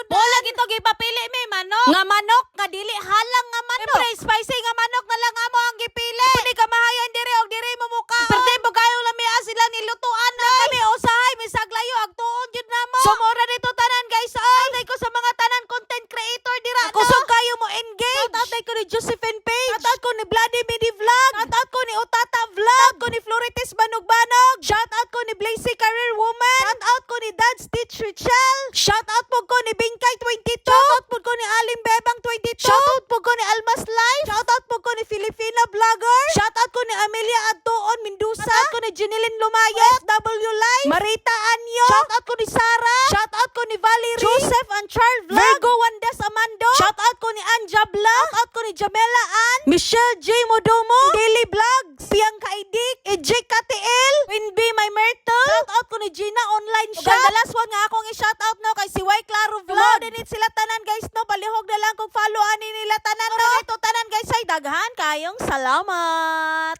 jud. Wala gito gipapili may manok. Nga manok nga dili halang nga manok. Siyempre, spicy nga manok na lang amo ang gipili. Hindi ka mahayan dire og dire mo muka. Pwede mo kayo lamia sila nilutuan na kami usahay misaglayo agtuon jud namo. Sumura dito tanan guys. Ay ko sa mga tanan content creator dira. Kusog kayo mo engage. Tatay ko ni Josephine Page. Tatay ko ni Bloody Midi Vlog. Shoutout ko ni Utata Vlog. Shoutout ko ni Florites Banugbanog. Shoutout ko ni Blazy Career Woman. Shoutout ko ni Dad Stitch Richel. Shoutout po ko ni Bingkay 22. Shoutout po ko ni Aling Bebang 22. Shoutout po ko ni Almas Life. Shoutout po ko ni Filipina Vlogger. Shoutout ko ni Amelia Adtuon Mendoza. Shoutout ko ni Jeneline Lumayo. FW Life. Marita Anyo. Shoutout ko ni Sarah. Shoutout ko ni Valerie. Joseph and Charles Vlog. Virgo Wandes Amando. Shoutout ko ni Anja Vlog. Shoutout ko ni Jamela Ann. Michelle J. Modomo. Daily Vlogs. Piang Kaidik. Ejek Katiel. Winby My Myrtle. Shoutout ko ni Gina Online Shop. Ug the last one nga akong i-shoutout no kay si Y Claro Vlog. Dinit sila tanan guys no. Palihog na lang kung follow ani nila tanan no. Ito tanan guys ay daghan kayong salamat.